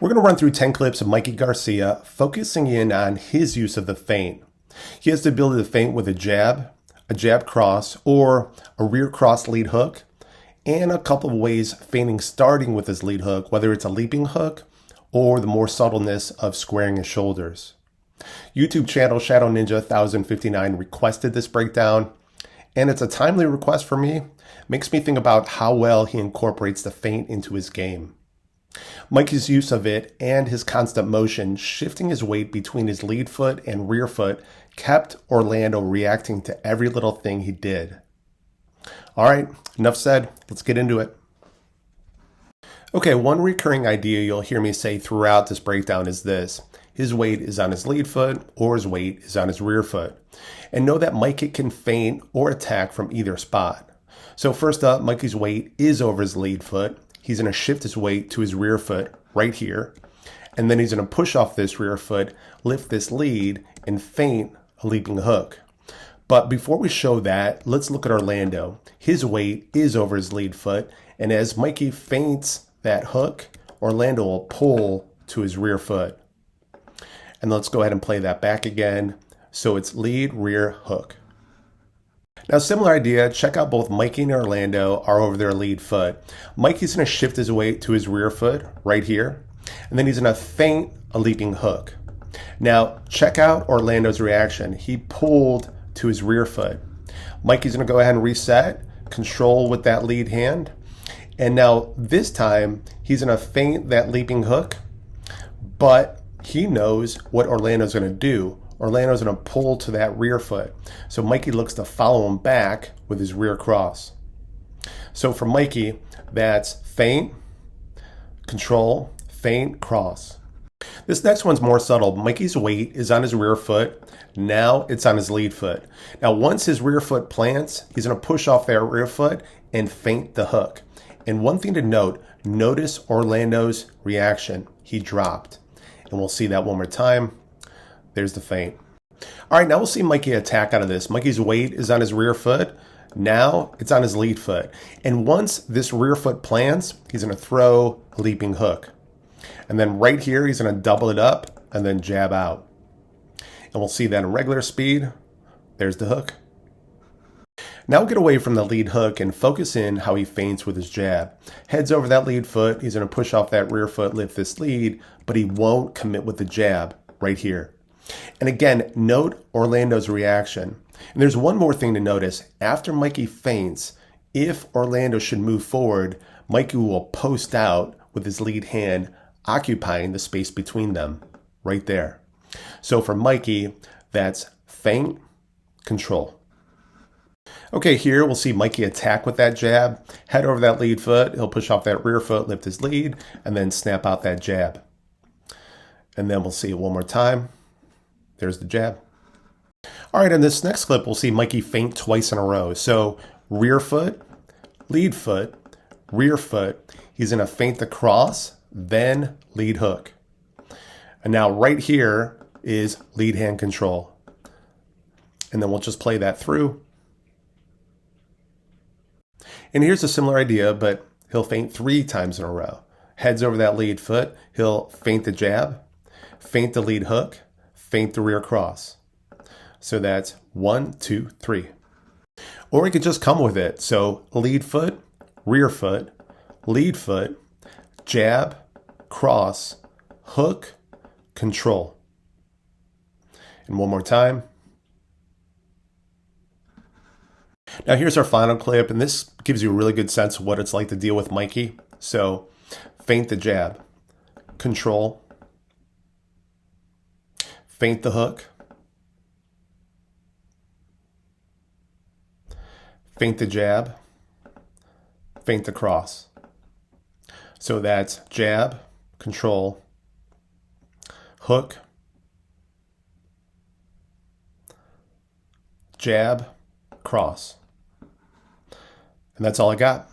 We're going to run through 10 clips of Mikey Garcia, focusing in on his use of the feint. He has the ability to feint with a jab cross, or a rear cross lead hook, and a couple of ways feinting starting with his lead hook, whether it's a leaping hook or the more subtleness of squaring his shoulders. YouTube channel Shadow Ninja 1059 requested this breakdown, and it's a timely request for me. Makes me think about how well he incorporates the feint into his game. Mikey's use of it and his constant motion, shifting his weight between his lead foot and rear foot, kept Orlando reacting to every little thing he did. All right, enough said. Let's get into it. Okay, one recurring idea you'll hear me say throughout this breakdown is this: his weight is on his lead foot or his weight is on his rear foot. And know that Mikey can feint or attack from either spot. So first up, Mikey's weight is over his lead foot. He's going to shift his weight to his rear foot right here. And then he's going to push off this rear foot, lift this lead, and feint a leaping hook. But before we show that, let's look at Orlando. His weight is over his lead foot. And as Mikey feints that hook, Orlando will pull to his rear foot. And let's go ahead and play that back again. So it's lead, rear, hook. Now, similar idea, check out both Mikey and Orlando are over their lead foot. Mikey's going to shift his weight to his rear foot right here, and then he's going to feint a leaping hook. Now, check out Orlando's reaction. He pulled to his rear foot. Mikey's going to go ahead and reset, control with that lead hand, and now this time he's going to feint that leaping hook, but he knows what Orlando's going to do. Orlando's going to pull to that rear foot. So Mikey looks to follow him back with his rear cross. So for Mikey, that's feint, control, feint, cross. This next one's more subtle. Mikey's weight is on his rear foot. Now it's on his lead foot. Now once his rear foot plants, he's going to push off that rear foot and feint the hook. And one thing to note, notice Orlando's reaction. He dropped. And we'll see that one more time. There's the feint. All right, now we'll see Mikey attack out of this. Mikey's weight is on his rear foot. Now it's on his lead foot. And once this rear foot plants, he's going to throw a leaping hook. And then right here, he's going to double it up and then jab out. And we'll see that in regular speed. There's the hook. Now we'll get away from the lead hook and focus in how he feints with his jab. Heads over that lead foot. He's going to push off that rear foot, lift this lead, but he won't commit with the jab right here. And again, note Orlando's reaction. And there's one more thing to notice. After Mikey feints, if Orlando should move forward, Mikey will post out with his lead hand, occupying the space between them right there. So for Mikey, that's feint, control. Okay, here we'll see Mikey attack with that jab. Head over that lead foot. He'll push off that rear foot, lift his lead, and then snap out that jab. And then we'll see it one more time. There's the jab. All right, in this next clip, we'll see Mikey feint twice in a row. So rear foot, rear foot. He's going to feint the cross, then lead hook. And now right here is lead hand control. And then we'll just play that through. And here's a similar idea, but he'll feint 3 times in a row. Heads over that lead foot. He'll feint the jab, feint the lead hook, feint the rear cross. So that's 1, 2, 3. Or we could just come with it. So lead foot, lead foot, jab, cross, hook, control. And one more time. Now here's our final clip, and this gives you a really good sense of what it's like to deal with Mikey. So feint the jab, control, feint the hook, feint the jab, feint the cross. So that's jab, control, hook, jab, cross. And that's all I got.